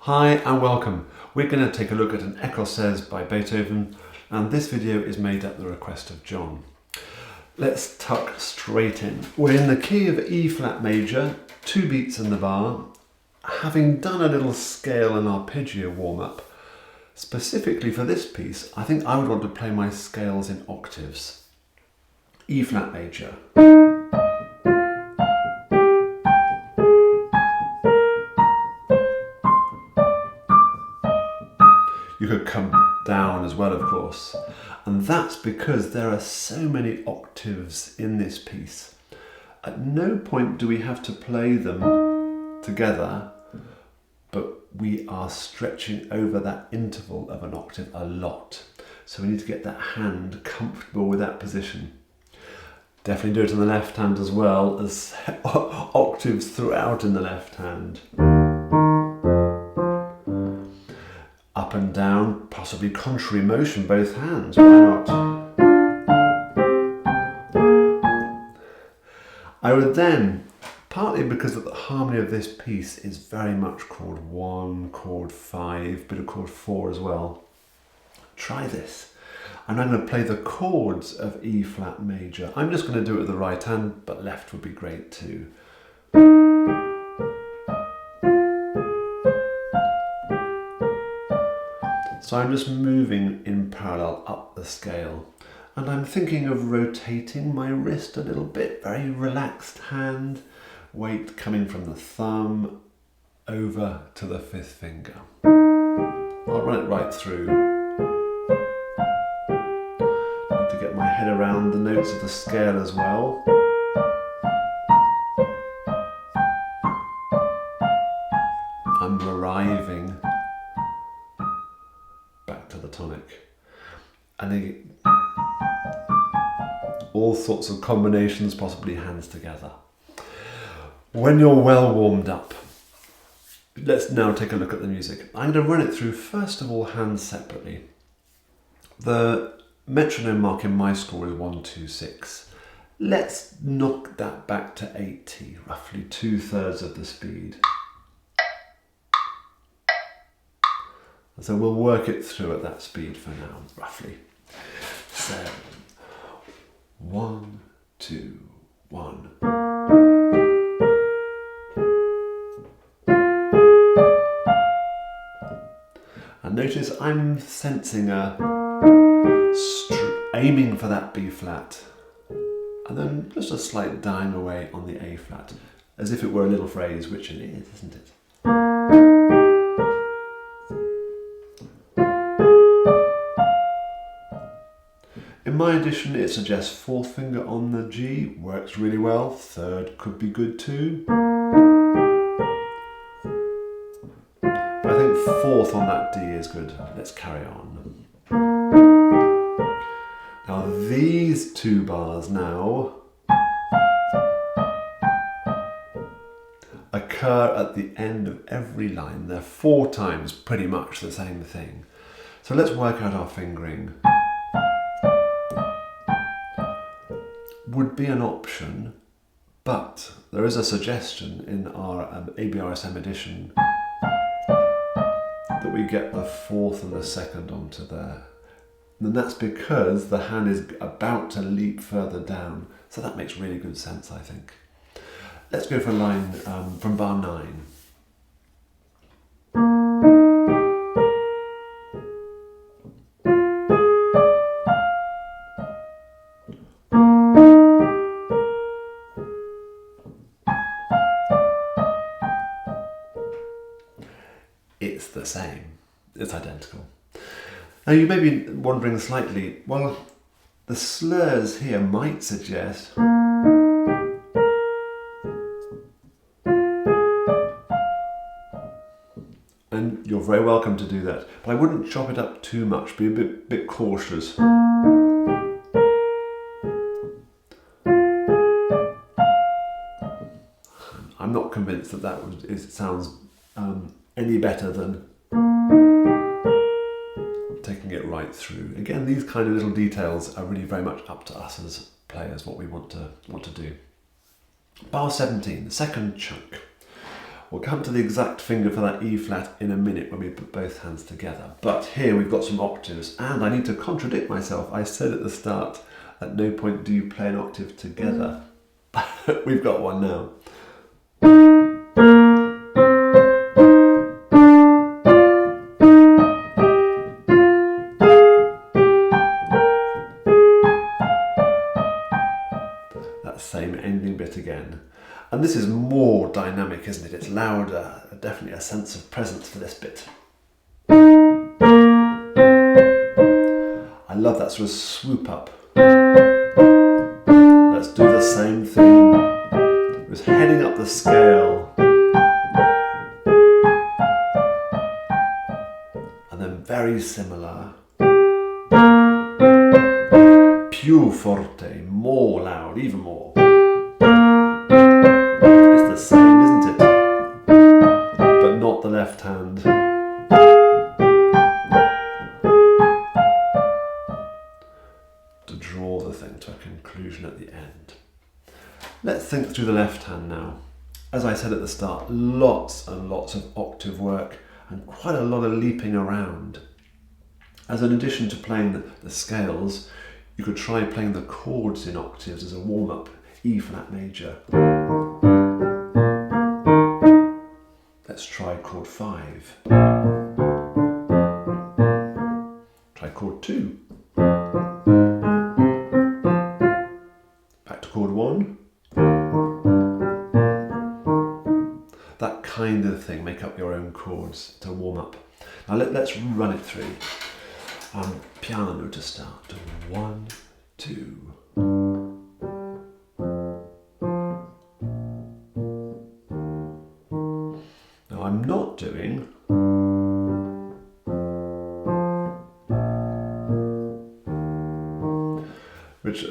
Hi and welcome. We're going to take a look at an Ecossaise by Beethoven, and this video is made at the request of John. Let's tuck straight in. We're in the key of E flat major, 2 beats in the bar. Having done a little scale and arpeggio warm-up, specifically for this piece, I think I would want to play my scales in octaves. E flat major. You could come down as well, of course, and that's because there are so many octaves in this piece. At no point do we have to play them together, but we are stretching over that interval of an octave a lot. So we need to get that hand comfortable with that position. Definitely do it on the left hand as well, as octaves throughout in the left hand. Up and down, possibly contrary motion, both hands, why not? I would then, partly because of the harmony of this piece is very much chord 1, chord 5, bit of chord 4 as well. Try this. And I'm going to play the chords of E flat major. I'm just going to do it with the right hand, but left would be great too. So I'm just moving in parallel up the scale, and I'm thinking of rotating my wrist a little bit, very relaxed hand, weight coming from the thumb over to the 5th finger. I'll run it right through. Need to get my head around the notes of the scale as well. I'm arriving back to the tonic, and all sorts of combinations, possibly hands together. When you're well warmed up, let's now take a look at the music. I'm going to run it through first of all hands separately. The metronome mark in my score is 1-2-6. Let's knock that back to 80, roughly 2/3 of the speed. So we'll work it through at that speed for now, roughly. So, 1, 2, 1. And notice I'm sensing aiming for that B flat, and then just a slight dying away on the A flat, as if it were a little phrase, which it is, isn't it? In my edition, it suggests 4th finger on the G, works really well. 3rd could be good too. But I think 4th on that D is good. Let's carry on. Now these 2 bars now occur at the end of every line. They're 4 times pretty much the same thing. So let's work out our fingering. Would be an option, but there is a suggestion in our ABRSM edition that we get the 4th and the 2nd onto there. And that's because the hand is about to leap further down, so that makes really good sense, I think. Let's go for a line from bar 9. It's the same. It's identical. Now you may be wondering slightly, well, the slurs here might suggest and you're very welcome to do that, but I wouldn't chop it up too much, be a bit cautious. I'm not convinced that it sounds any better than taking it right through. Again, these kind of little details are really very much up to us as players, what we want to do. Bar 17, the second chunk. We'll come to the exact finger for that E flat in a minute when we put both hands together. But here we've got some octaves, and I need to contradict myself. I said at the start, at no point do you play an octave together. We've got one now. That same ending bit again. And this is more dynamic, isn't it? It's louder, definitely a sense of presence for this bit. I love that sort of swoop up. Let's do the same thing. It was heading up the scale. And then very similar. Più forte, more loud, even more. It's the same, isn't it? But not the left hand. To draw the thing to a conclusion at the end. Let's think through the left hand now. As I said at the start, lots and lots of octave work and quite a lot of leaping around. As an addition to playing the scales, you could try playing the chords in octaves as a warm-up. E flat major. Let's try chord 5. Try chord 2. Back to chord 1. That kind of thing, make up your own chords to warm up. Now let's run it through. Piano to start. 1, 2. Now I'm not doing which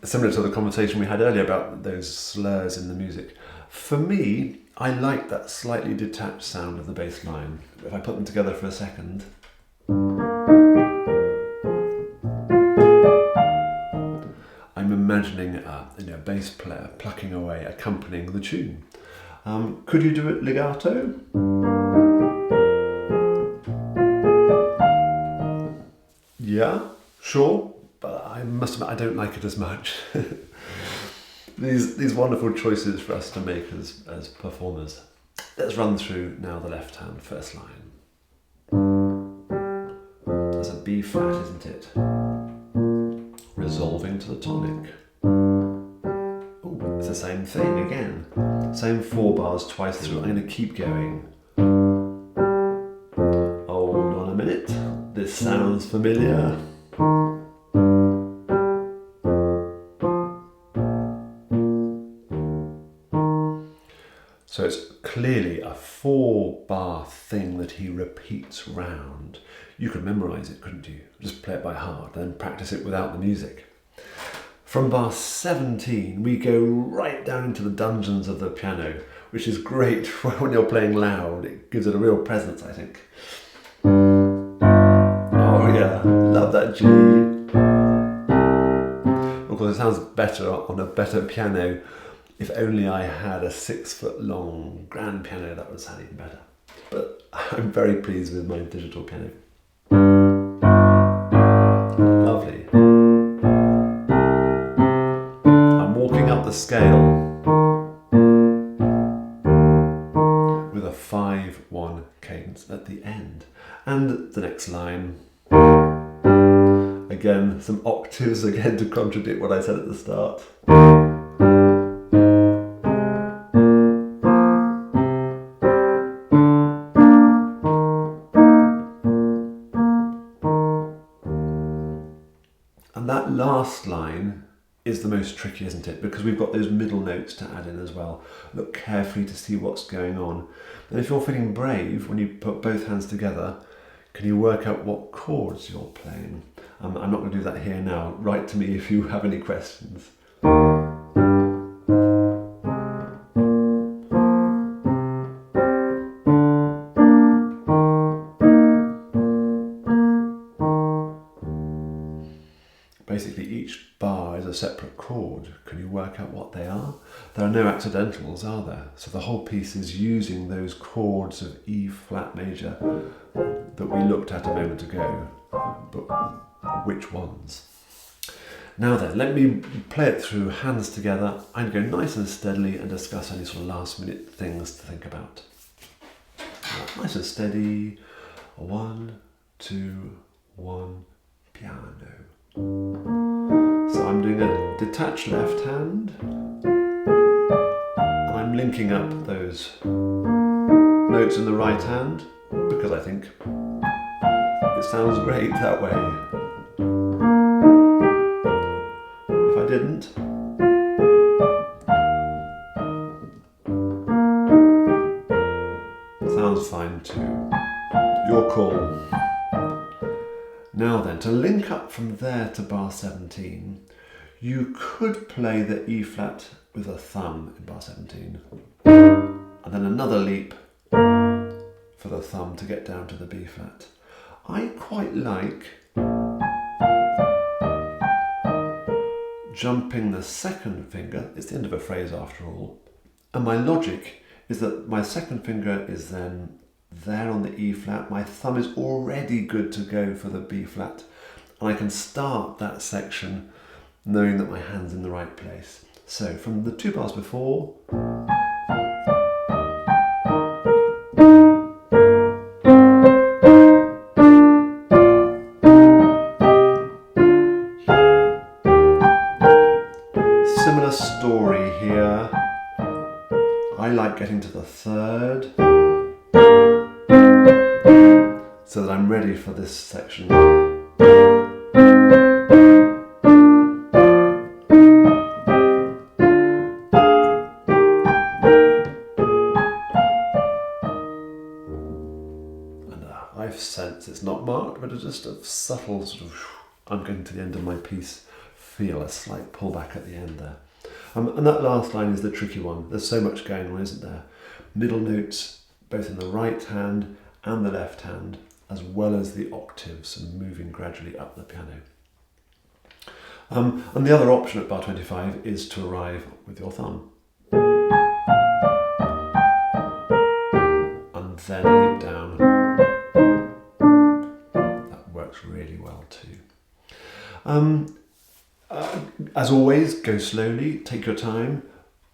similar to the conversation we had earlier about those slurs in the music. For me, I like that slightly detached sound of the bass line. If I put them together for a second. I'm imagining a bass player plucking away, accompanying the tune. Could you do it legato? Yeah, sure. But I must admit I don't like it as much. These wonderful choices for us to make as performers. Let's run through now the left hand, first line. That's a B flat, isn't it? Resolving to the tonic. Oh, it's the same thing again. Same 4 bars twice through. I'm going to keep going. Hold on a minute. This sounds familiar. So it's clearly a 4-bar thing that he repeats round. You could memorize it, couldn't you? Just play it by heart, then practice it without the music. From bar 17, we go right down into the dungeons of the piano, which is great when you're playing loud. It gives it a real presence, I think. Oh yeah, love that G. Of course, it sounds better on a better piano. If only I had a 6-foot-long grand piano, that would sound even better. But I'm very pleased with my digital piano. Lovely. I'm walking up the scale with a 5-1 cadence at the end. And the next line. Again, some octaves again to contradict what I said at the start. And that last line is the most tricky, isn't it? Because we've got those middle notes to add in as well. Look carefully to see what's going on. And if you're feeling brave, when you put both hands together, can you work out what chords you're playing? I'm not going to do that here now. Write to me if you have any questions. Basically, each bar is a a separate chord, can you work out what they are? There are no accidentals, are there? So the whole piece is using those chords of E flat major that we looked at a moment ago, but which ones? Now then, let me play it through, hands together. I'm going to go nice and steadily and discuss any sort of last minute things to think about. Nice and steady. 1, 2, 1, piano. So I'm doing a detached left hand, and I'm linking up those notes in the right hand because I think it sounds great that way. If I didn't, it sounds fine too. Your call. Now then, to link up from there to bar 17, you could play the E flat with a thumb in bar 17, and then another leap for the thumb to get down to the B flat. I quite like jumping the second finger. It's the end of a phrase after all, and my logic is that my second finger is then there on the E flat, my thumb is already good to go for the B flat, and I can start that section knowing that my hand's in the right place. So from the 2 bars before, similar story here. I like getting to the third, so that I'm ready for this section. And I sense it's not marked, but it's just a subtle sort of, I'm getting to the end of my piece, feel a slight pullback at the end there. And that last line is the tricky one. There's so much going on, isn't there? Middle notes, both in the right hand and the left hand, as well as the octaves and moving gradually up the piano. And the other option at bar 25 is to arrive with your thumb. And then leap down. That works really well too. As always, go slowly, take your time.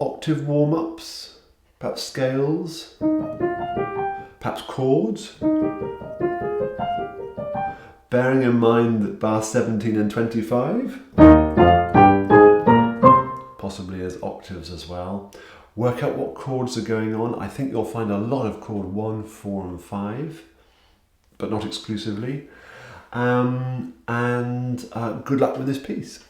Octave warm-ups, perhaps scales, perhaps chords. Bearing in mind that bar 17 and 25, possibly as octaves as well. Work out what chords are going on. I think you'll find a lot of chord 1, 4 and 5, but not exclusively. And good luck with this piece.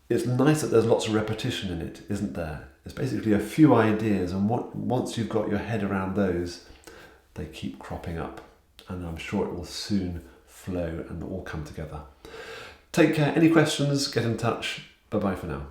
It's nice that there's lots of repetition in it, isn't there? It's basically a few ideas, and once you've got your head around those, they keep cropping up, and I'm sure it will soon flow and all come together. Take care. Any questions, get in touch. Bye-bye for now.